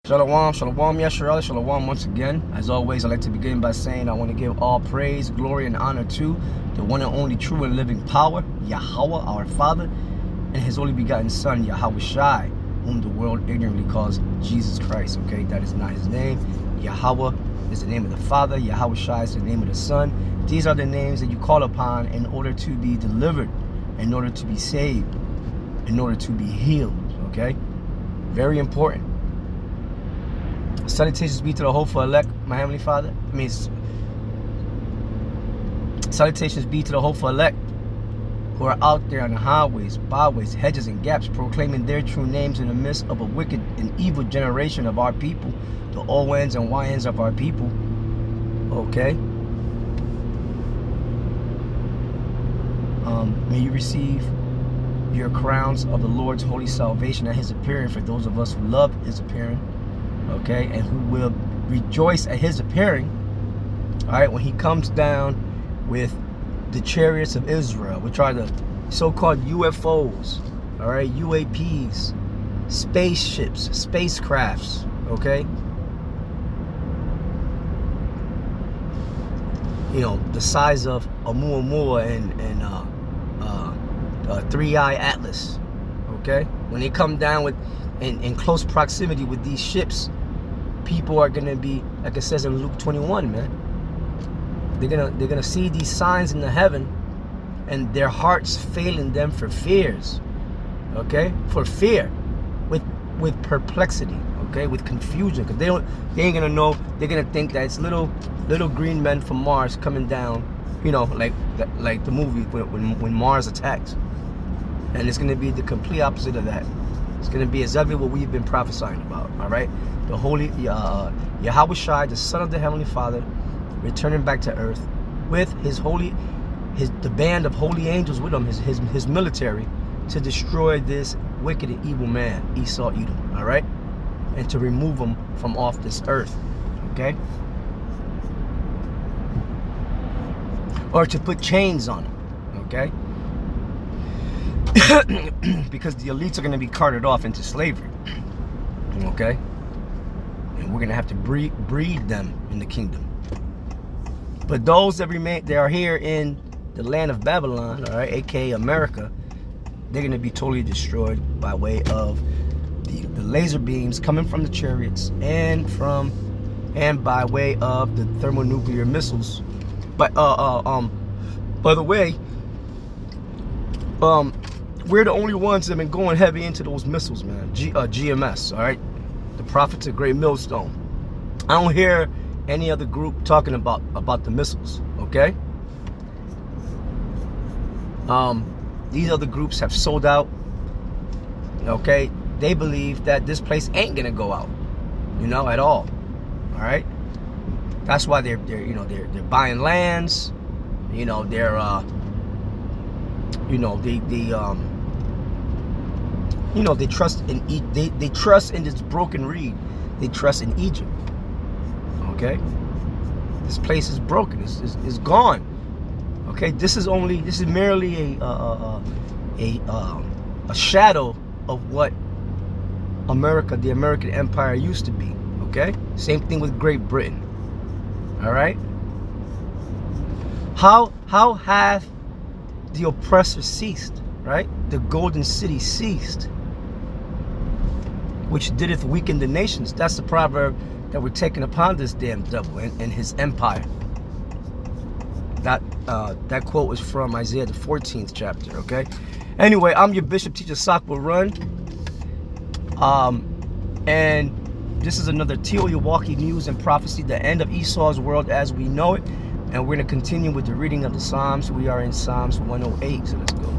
Shalom, shalom, Yeshua, shalom once again. As always, I'd like to begin by saying I want to give all praise, glory, and honor to the one and only true and living power, Yahweh, our Father, and his only begotten Son, Yahweh, whom the world ignorantly calls Jesus Christ, okay? That is not his name. Yahweh is the name of the Father. Yahweh is the name of the Son. These are the names that you call upon in order to be delivered, in order to be saved, in order to be healed, okay? Very important. Salutations be to the hopeful elect, my Heavenly Father. Salutations be to the hopeful elect who are out there on the highways, byways, hedges, and gaps, proclaiming their true names in the midst of a wicked and evil generation of our people, the O-Ns and Y-Ns of our people. Okay. May you receive your crowns of the Lord's holy salvation at his appearing for those of us who love his appearing. Okay, and who will rejoice at his appearing, all right, when he comes down with the chariots of Israel, which are the so-called UFOs, all right, UAPs, spaceships, spacecrafts, okay, you know, the size of Oumuamua and 3-Eye Atlas, okay, when they come down with in close proximity with these ships, people are gonna be, like it says in Luke 21, man. They're gonna see these signs in the heaven, and their hearts failing them for fears, okay, for fear, with perplexity, okay, with confusion, because they ain't gonna know. They're gonna think that it's little green men from Mars coming down, you know, like the movie when Mars attacks, and it's gonna be the complete opposite of that. It's going to be exactly what we've been prophesying about, all right? The holy Yahweh, the Son of the Heavenly Father, returning back to earth with the band of holy angels with him, his military, to destroy this wicked and evil man, Esau, Edom, all right? And to remove him from off this earth, okay? Or to put chains on him, okay? Because the elites are going to be carted off into slavery, okay, and we're going to have to breed them in the kingdom. But those that remain, they are here in the land of Babylon, all right, aka America, they're going to be totally destroyed by way of the laser beams coming from the chariots and by way of the thermonuclear missiles. But by the way, we're the only ones that have been going heavy into those missiles, man. GMS, all right? The Prophets of Great Millstone. I don't hear any other group talking about the missiles, okay? These other groups have sold out, okay? They believe that this place ain't gonna go out, you know, at all right? That's why they're buying lands, you know, they're they trust in they trust in this broken reed. They trust in Egypt. Okay, this place is broken. It's gone. Okay, this is merely a shadow of what America, the American Empire, used to be. Okay, same thing with Great Britain. All right, how have the oppressor ceased? Right, the golden city ceased, which dideth weaken the nations. That's the proverb that we're taking upon this damn devil and his empire. That quote was from Isaiah the 14th chapter. Okay. Anyway, I'm your Bishop Teacher Sakwa Run. And this is another T.E.O.E.W.A.W.K.I News and Prophecy, the end of Esau's world as we know it. And we're going to continue with the reading of the Psalms. We are in Psalms 108. So let's go.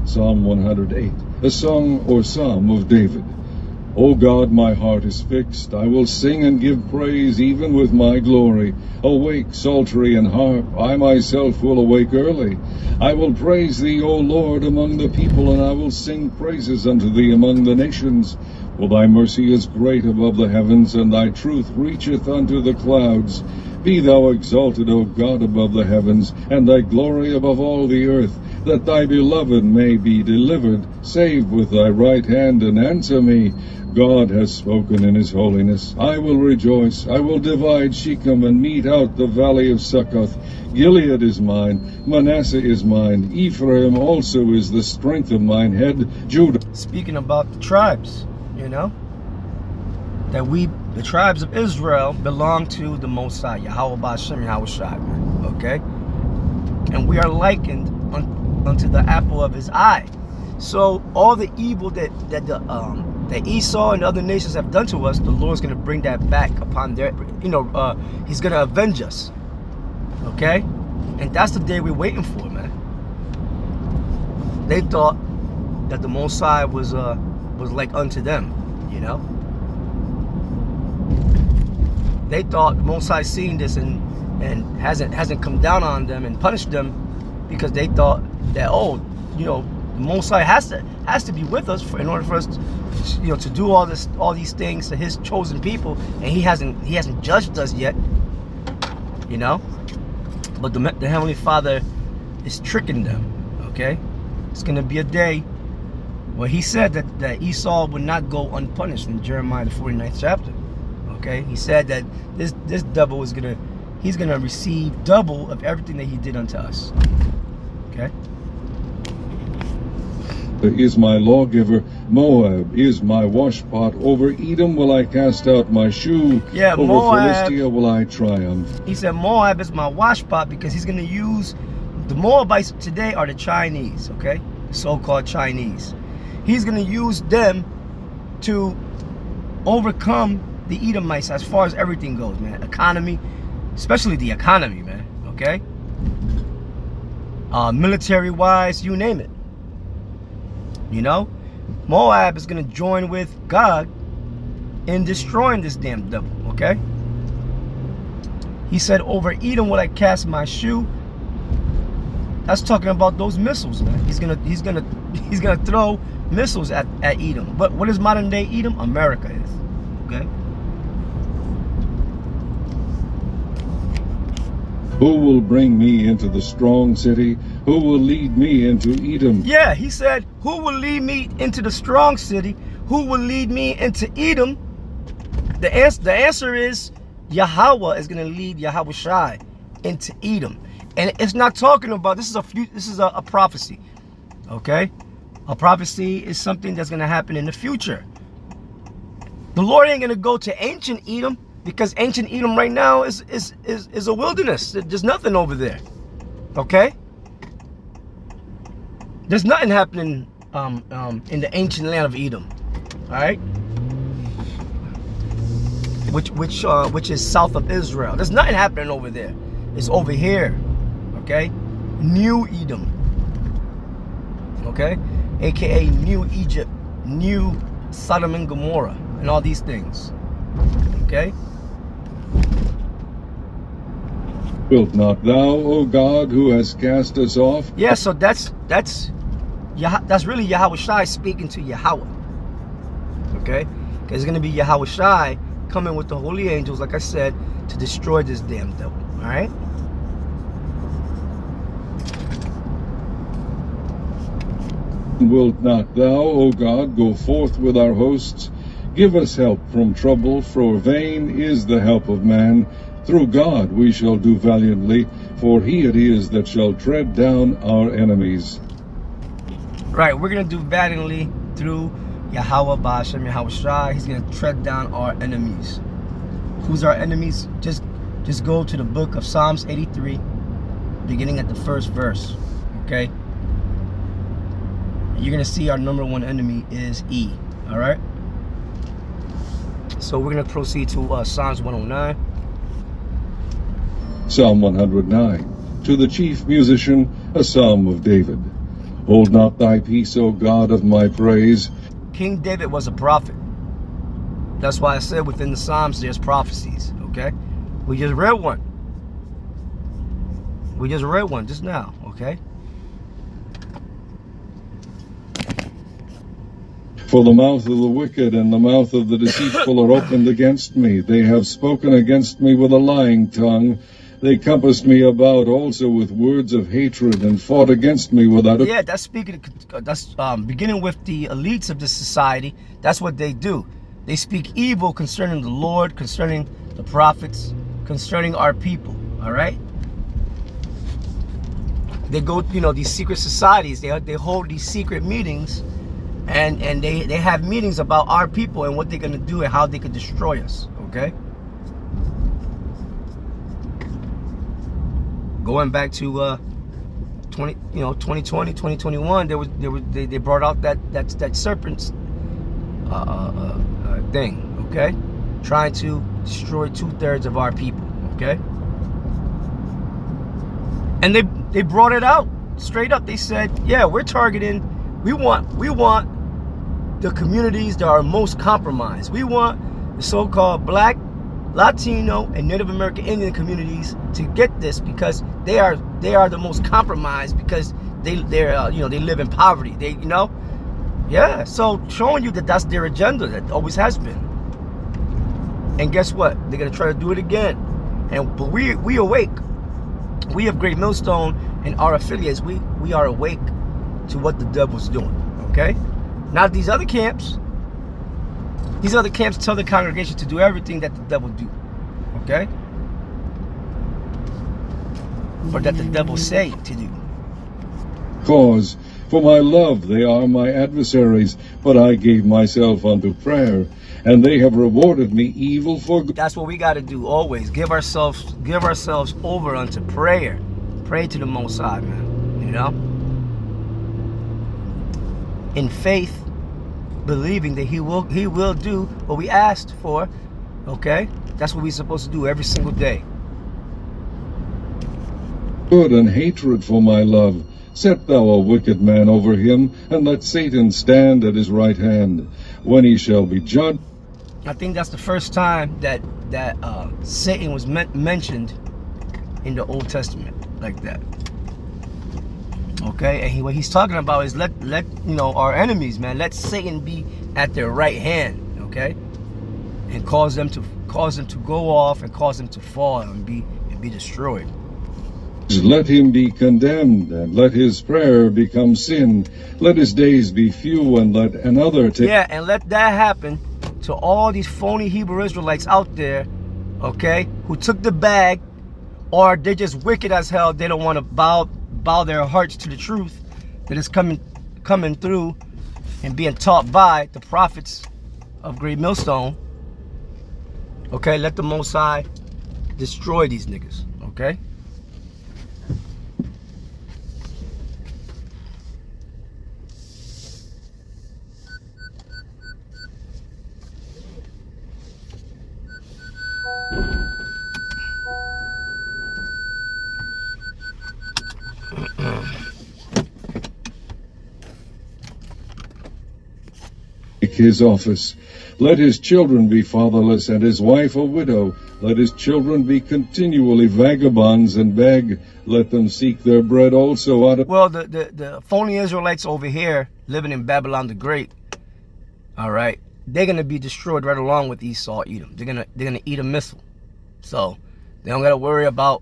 Psalm 108, a song or psalm of David. O God, my heart is fixed. I will sing and give praise even with my glory. Awake, psaltery and harp. I myself will awake early. I will praise thee, O Lord, among the people, and I will sing praises unto thee among the nations. For thy mercy is great above the heavens, and thy truth reacheth unto the clouds. Be thou exalted, O God, above the heavens, and thy glory above all the earth, that thy beloved may be delivered. Save with thy right hand, and answer me. God has spoken in his holiness. I will rejoice. I will divide Shechem and mete out the valley of Succoth. Gilead is mine. Manasseh is mine. Ephraim also is the strength of mine head. Judah. Speaking about the tribes, you know, that the tribes of Israel, belong to the Most High, Yahweh Ba'ashem, Yahweh Shai, man, okay? And we are likened unto the apple of his eye. So all the evil that Esau and other nations have done to us, the Lord's going to bring that back upon their, he's going to avenge us, okay? And that's the day we're waiting for, man. They thought that the Most High was like unto them, you know? They thought the Most High seen this and hasn't come down on them and punished them, because they thought that, oh, you know, the Most High has to be with us in order for us to, you know, to do all these things to his chosen people, and he hasn't judged us yet, you know. But the Heavenly Father is tricking them, okay? It's gonna be a day where he said that Esau would not go unpunished in Jeremiah the 49th chapter. Okay, he said that this devil is he's gonna receive double of everything that he did unto us. Okay. Is my lawgiver. Moab is my washpot. Over Edom will I cast out my shoe. Yeah, over Moab, Philistia will I triumph. He said Moab is my washpot because he's gonna use the Moabites today are the Chinese, okay, the so-called Chinese. He's gonna use them to overcome the Edomites as far as everything goes, man. Economy, especially the economy, man, okay? Military-wise, you name it. You know? Moab is going to join with God in destroying this damn devil, okay? He said, over Edom will I cast my shoe. That's talking about those missiles, man. He's gonna throw missiles at Edom. But what is modern day Edom? America is, okay? Who will bring me into the strong city? Who will lead me into Edom? Yeah, he said, who will lead me into the strong city? Who will lead me into Edom? The answer is Yahweh is going to lead Yahweh Shai into Edom. And it's not talking about, this is a prophecy, okay? A prophecy is something that's going to happen in the future. The Lord ain't going to go to ancient Edom, because ancient Edom right now is a wilderness. There's nothing over there, okay? There's nothing happening in the ancient land of Edom, all right? Which is south of Israel. There's nothing happening over there. It's over here, okay? New Edom, okay? AKA New Egypt, New Sodom and Gomorrah, and all these things, okay? Wilt not thou, O God, who hast cast us off? Yeah, so that's really Yahweh Shai speaking to Yahweh. Okay? Because it's going to be Yahweh Shai coming with the holy angels, like I said, to destroy this damn devil. Alright? Wilt not thou, O God, go forth with our hosts? Give us help from trouble, for vain is the help of man. Through God we shall do valiantly, for he it is that shall tread down our enemies. Right, we're going to do valiantly through Yahweh Ba'ashem, Yahweh Shai. He's going to tread down our enemies. Who's our enemies? Just go to the book of Psalms 83, beginning at the first verse, okay? You're going to see our #1 enemy is E, all right? So we're going to proceed to Psalms 109. Psalm 109. To the chief musician, a psalm of David. Hold not thy peace, O God of my praise. King David was a prophet, That's why I said within the Psalms there's prophecies, okay? We just read one. We just read one just now, okay? For the mouth of the wicked and the mouth of the deceitful are opened against me. They have spoken against me with a lying tongue. They compassed me about also with words of hatred and fought against me without a... Yeah, that's speaking. That's beginning with the elites of this society. That's what they do. They speak evil concerning the Lord, concerning the prophets, concerning our people. All right. They go, you know, these secret societies. They hold these secret meetings, and they have meetings about our people and what they're gonna do and how they could destroy us. Okay. Going back to 2020, 2021, they brought out that serpent's thing, okay, trying to destroy 2/3 of our people, okay, and they brought it out straight up. They said, yeah, we're targeting, we want the communities that are most compromised. We want the so-called Black, Latino, and Native American Indian communities to get this, because they are the most compromised, because they're you know, they live in poverty. They, you know, yeah. So showing you that that's their agenda, that always has been. And guess what? They're gonna try to do it again. But we awake. We of Great Millstone and our affiliates. We are awake to what the devil's doing. Okay, not these other camps. These other camps tell the congregation to do everything that the devil do, okay? Or that the devil say to do. Cause, for my love they are my adversaries, but I gave myself unto prayer, and they have rewarded me evil for good. That's what we got to do always. Give ourselves over unto prayer. Pray to the Most High, man. You know? In faith, believing that he will do what we asked for, okay? That's what we're supposed to do every single day. Good and hatred for my love. Set thou a wicked man over him, and let Satan stand at his right hand, when he shall be judged. I think that's the first time that Satan was mentioned in the Old Testament like that. Okay, and what he's talking about is let you know, our enemies, man, let Satan be at their right hand, okay, and cause them to go off and cause them to fall and be destroyed. Let him be condemned, and let his prayer become sin. Let his days be few, and let another take... Yeah, and let that happen to all these phony Hebrew Israelites out there, okay, who took the bag, or they're just wicked as hell. They don't want to bow their hearts to the truth that is coming through and being taught by the prophets of Great Millstone. Okay, let the Most High destroy these niggas, okay? His office. Let his children be fatherless, and his wife a widow. Let his children be continually vagabonds and beg. Let them seek their bread also out of... Well, the phony Israelites over here living in Babylon the Great, all right, they're gonna be destroyed right along with Esau, Edom. They're gonna eat a missile. So they don't gotta worry about,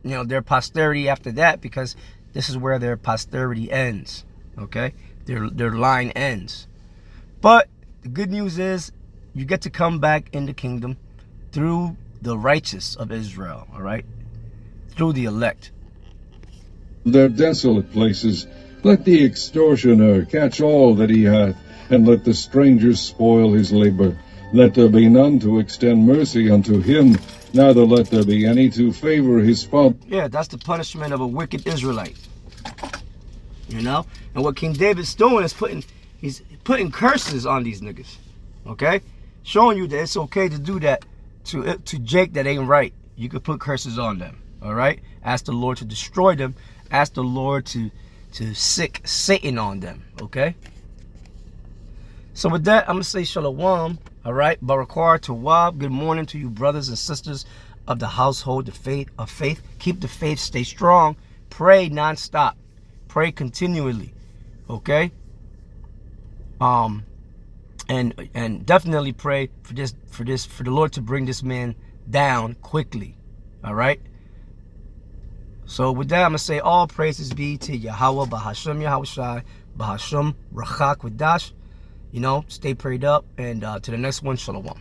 you know, their posterity after that, because this is where their posterity ends. Okay, their line ends. But the good news is you get to come back in the kingdom through the righteous of Israel, all right? Through the elect. Their desolate places. Let the extortioner catch all that he hath, and let the stranger spoil his labor. Let there be none to extend mercy unto him, neither let there be any to favor his fault. Yeah, that's the punishment of a wicked Israelite. You know? And what King David's doing is he's putting curses on these niggas, okay? Showing you that it's okay to do that to Jake that ain't right. You could put curses on them, all right? Ask the Lord to destroy them. Ask the Lord to sick Satan on them, okay? So with that, I'm going to say shalom. All right. T.E.O.E.W.A.W.K.I.News&Prophecy12-08-25. Good morning to you, brothers and sisters of the household of faith. Keep the faith. Stay strong. Pray nonstop. Pray continually. Okay. And definitely pray for the Lord to bring this man down quickly. All right. So with that, I'm gonna say all praises be to Yahweh, Bahashem Yahushai, Bahashem Rachak with Dash. You know, stay prayed up, and to the next one, shalom.